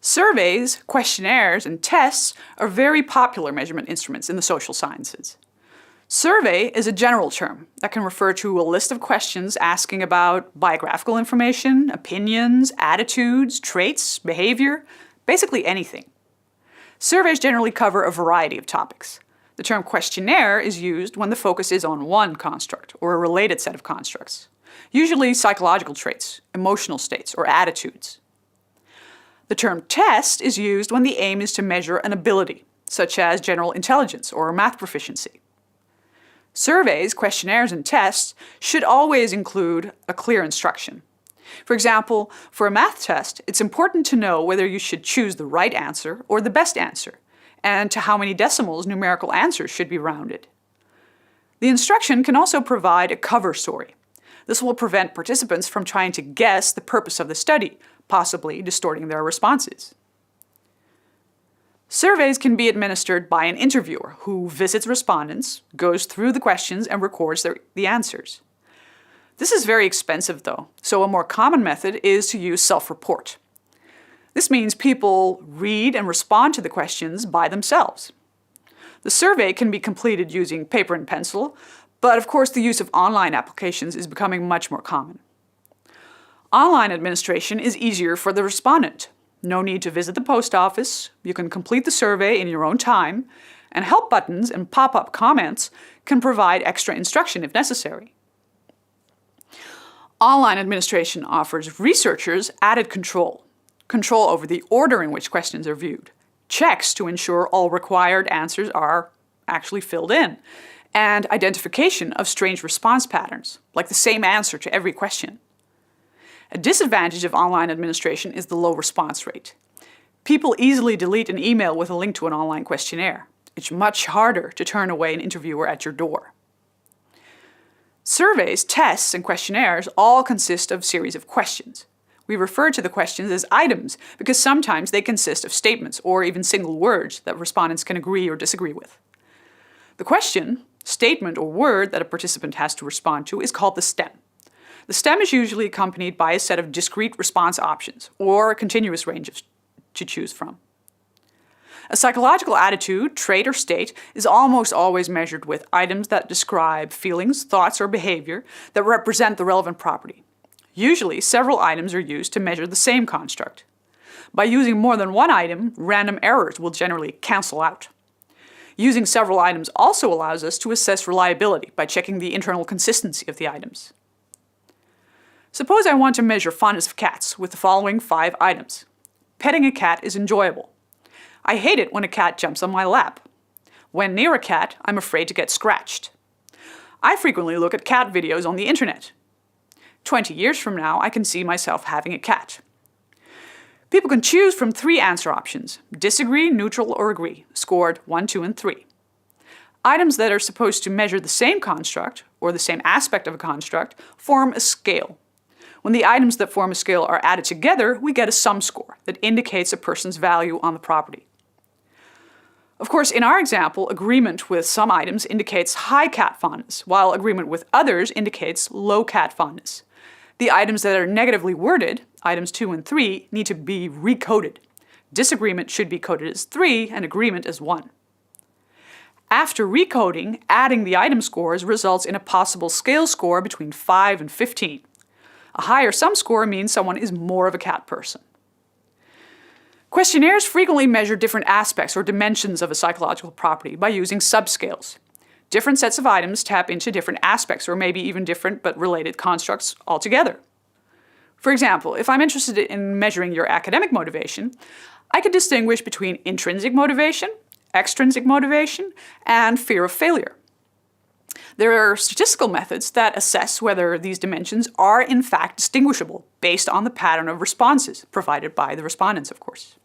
Surveys, questionnaires, and tests are very popular measurement instruments in the social sciences. Survey is a general term that can refer to a list of questions asking about biographical information, opinions, attitudes, traits, behavior, basically anything. Surveys generally cover a variety of topics. The term questionnaire is used when the focus is on one construct or a related set of constructs, usually psychological traits, emotional states, or attitudes. The term test is used when the aim is to measure an ability, such as general intelligence or math proficiency. Surveys, questionnaires, and tests should always include a clear instruction. For example, for a math test, it's important to know whether you should choose the right answer or the best answer, and to how many decimals numerical answers should be rounded. The instruction can also provide a cover story. This will prevent participants from trying to guess the purpose of the study, possibly distorting their responses. Surveys can be administered by an interviewer who visits respondents, goes through the questions, and records the answers. This is very expensive though, so a more common method is to use self-report. This means people read and respond to the questions by themselves. The survey can be completed using paper and pencil, but of course the use of online applications is becoming much more common. Online administration is easier for the respondent. No need to visit the post office, you can complete the survey in your own time, and help buttons and pop-up comments can provide extra instruction if necessary. Online administration offers researchers added control over the order in which questions are viewed, checks to ensure all required answers are actually filled in, and identification of strange response patterns, like the same answer to every question. A disadvantage of online administration is the low response rate. People easily delete an email with a link to an online questionnaire. It's much harder to turn away an interviewer at your door. Surveys, tests, and questionnaires all consist of a series of questions. We refer to the questions as items because sometimes they consist of statements or even single words that respondents can agree or disagree with. The question, statement, or word that a participant has to respond to is called the stem. The stem is usually accompanied by a set of discrete response options or a continuous range to choose from. A psychological attitude, trait, or state is almost always measured with items that describe feelings, thoughts, or behavior that represent the relevant property. Usually, several items are used to measure the same construct. By using more than one item, random errors will generally cancel out. Using several items also allows us to assess reliability by checking the internal consistency of the items. Suppose I want to measure fondness of cats with the following 5 items. Petting a cat is enjoyable. I hate it when a cat jumps on my lap. When near a cat, I'm afraid to get scratched. I frequently look at cat videos on the internet. 20 years from now, I can see myself having a cat. People can choose from 3 answer options: disagree, neutral, or agree, scored 1, 2, and 3. Items that are supposed to measure the same construct, or the same aspect of a construct, form a scale. When the items that form a scale are added together, we get a sum score that indicates a person's value on the property. Of course, in our example, agreement with some items indicates high cat fondness, while agreement with others indicates low cat fondness. The items that are negatively worded, items 2 and 3, need to be recoded. Disagreement should be coded as 3 and agreement as 1. After recoding, adding the item scores results in a possible scale score between 5 and 15. A higher sum score means someone is more of a cat person. Questionnaires frequently measure different aspects or dimensions of a psychological property by using subscales. Different sets of items tap into different aspects or maybe even different but related constructs altogether. For example, if I'm interested in measuring your academic motivation, I can distinguish between intrinsic motivation, extrinsic motivation, and fear of failure. There are statistical methods that assess whether these dimensions are in fact distinguishable based on the pattern of responses provided by the respondents, of course.